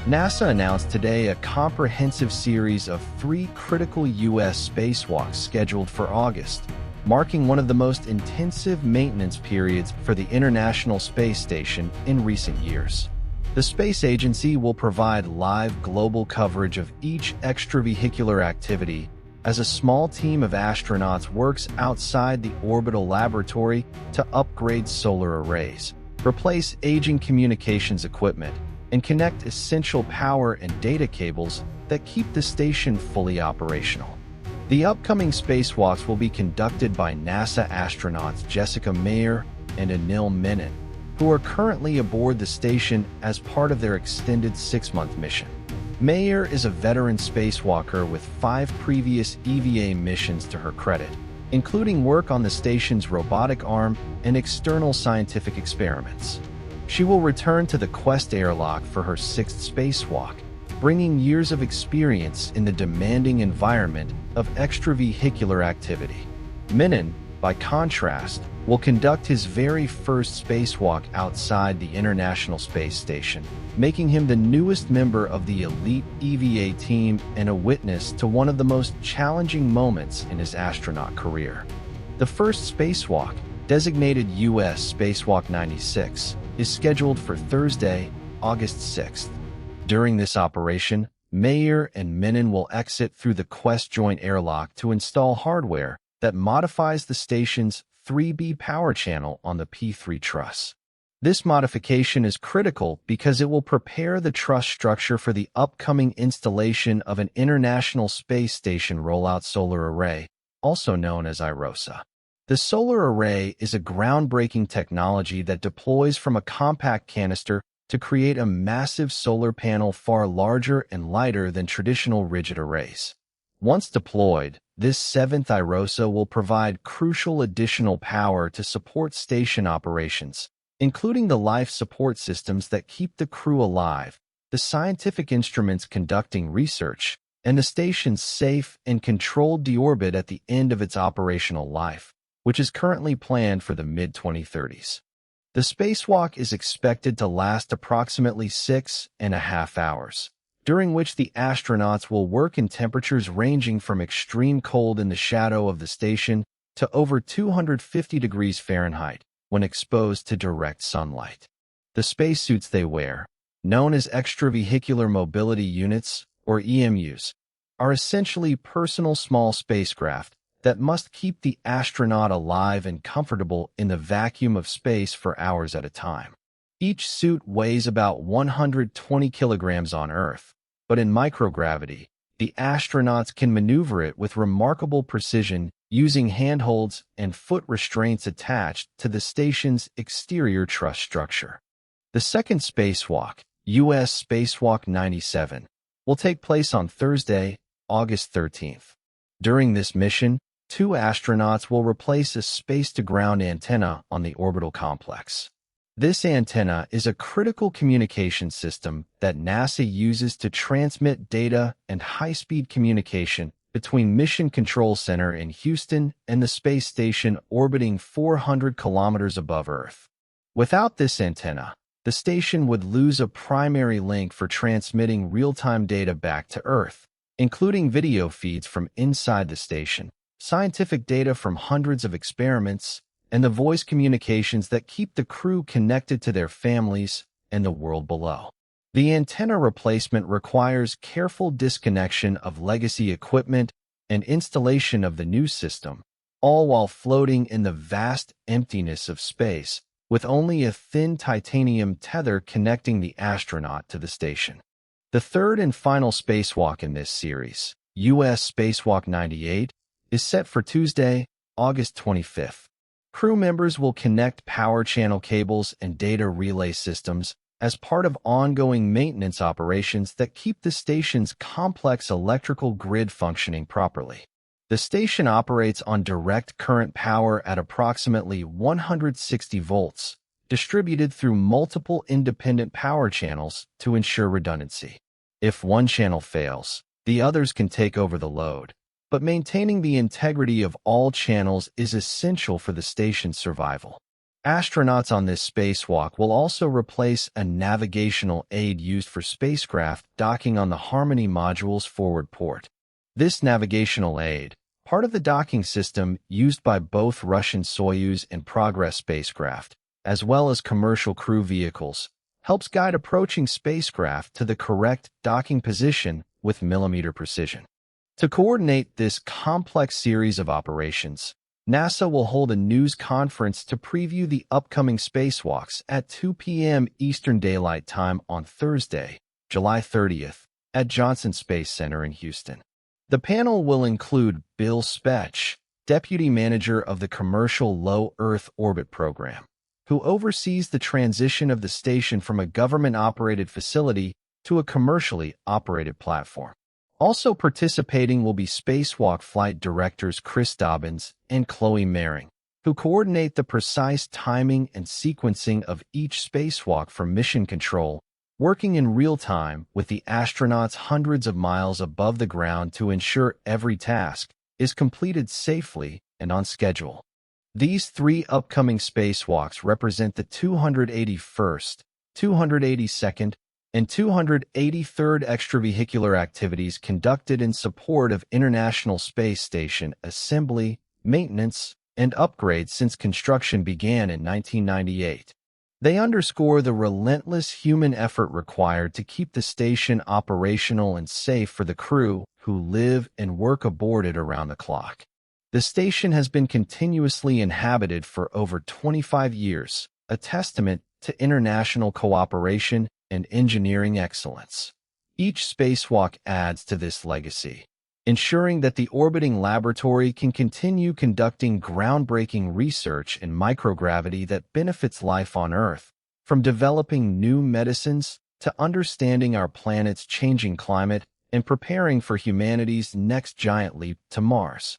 NASA announced today a comprehensive series of 3 critical U.S. spacewalks scheduled for August, marking one of the most intensive maintenance periods for the International Space Station in recent years. The space agency will provide live global coverage of each extravehicular activity as a small team of astronauts works outside the orbital laboratory to upgrade solar arrays, replace aging communications equipment, and connect essential power and data cables that keep the station fully operational. The upcoming spacewalks will be conducted by NASA astronauts Jessica Meir and Anil Menon, who are currently aboard the station as part of their extended 6-month mission. Meir is a veteran spacewalker with 5 previous EVA missions to her credit, including work on the station's robotic arm and external scientific experiments. She will return to the Quest airlock for her 6th spacewalk, bringing years of experience in the demanding environment of extravehicular activity. Menon, by contrast, will conduct his very first spacewalk outside the International Space Station, making him the newest member of the elite EVA team and a witness to one of the most challenging moments in his astronaut career. The first spacewalk, designated U.S. Spacewalk 96, is scheduled for Thursday, August 6th. During this operation, Meir and Menon will exit through the Quest joint airlock to install hardware that modifies the station's 3B power channel on the P3 truss. This modification is critical because it will prepare the truss structure for the upcoming installation of an International Space Station rollout solar array, also known as IROSA. The solar array is a groundbreaking technology that deploys from a compact canister to create a massive solar panel far larger and lighter than traditional rigid arrays. Once deployed, this 7th IROSA will provide crucial additional power to support station operations, including the life support systems that keep the crew alive, the scientific instruments conducting research, and the station's safe and controlled deorbit at the end of its operational life, which is currently planned for the mid-2030s. The spacewalk is expected to last approximately 6.5 hours, during which the astronauts will work in temperatures ranging from extreme cold in the shadow of the station to over 250 degrees Fahrenheit when exposed to direct sunlight. The spacesuits they wear, known as extravehicular mobility units, or EMUs, are essentially personal small spacecraft that must keep the astronaut alive and comfortable in the vacuum of space for hours at a time. Each suit weighs about 120 kilograms on Earth, but in microgravity, the astronauts can maneuver it with remarkable precision using handholds and foot restraints attached to the station's exterior truss structure. The second spacewalk, U.S. Spacewalk 97, will take place on Thursday, August 13th. During this mission, 2 astronauts will replace a space-to-ground antenna on the orbital complex. This antenna is a critical communication system that NASA uses to transmit data and high-speed communication between Mission Control Center in Houston and the space station orbiting 400 kilometers above Earth. Without this antenna, the station would lose a primary link for transmitting real-time data back to Earth, including video feeds from inside the station, scientific data from hundreds of experiments, and the voice communications that keep the crew connected to their families and the world below. The antenna replacement requires careful disconnection of legacy equipment and installation of the new system, all while floating in the vast emptiness of space, with only a thin titanium tether connecting the astronaut to the station. The third and final spacewalk in this series, U.S. Spacewalk 98, is set for Tuesday, August 25th. Crew members will connect power channel cables and data relay systems as part of ongoing maintenance operations that keep the station's complex electrical grid functioning properly. The station operates on direct current power at approximately 160 volts, distributed through multiple independent power channels to ensure redundancy. If one channel fails, the others can take over the load, but maintaining the integrity of all channels is essential for the station's survival. Astronauts on this spacewalk will also replace a navigational aid used for spacecraft docking on the Harmony module's forward port. This navigational aid, part of the docking system used by both Russian Soyuz and Progress spacecraft, as well as commercial crew vehicles, helps guide approaching spacecraft to the correct docking position with millimeter precision. To coordinate this complex series of operations, NASA will hold a news conference to preview the upcoming spacewalks at 2 p.m. Eastern Daylight Time on Thursday, July 30th, at Johnson Space Center in Houston. The panel will include Bill Spetch, Deputy Manager of the Commercial Low Earth Orbit Program, who oversees the transition of the station from a government-operated facility to a commercially operated platform. Also participating will be Spacewalk flight directors Chris Dobbins and Chloe Mehring, who coordinate the precise timing and sequencing of each spacewalk for mission control, working in real time with the astronauts hundreds of miles above the ground to ensure every task is completed safely and on schedule. These 3 upcoming spacewalks represent the 281st, 282nd, and 283rd extravehicular activities conducted in support of International Space Station assembly, maintenance, and upgrades since construction began in 1998. They underscore the relentless human effort required to keep the station operational and safe for the crew who live and work aboard it around the clock. The station has been continuously inhabited for over 25 years, a testament to international cooperation and engineering excellence. Each spacewalk adds to this legacy, ensuring that the orbiting laboratory can continue conducting groundbreaking research in microgravity that benefits life on Earth, from developing new medicines to understanding our planet's changing climate and preparing for humanity's next giant leap to Mars.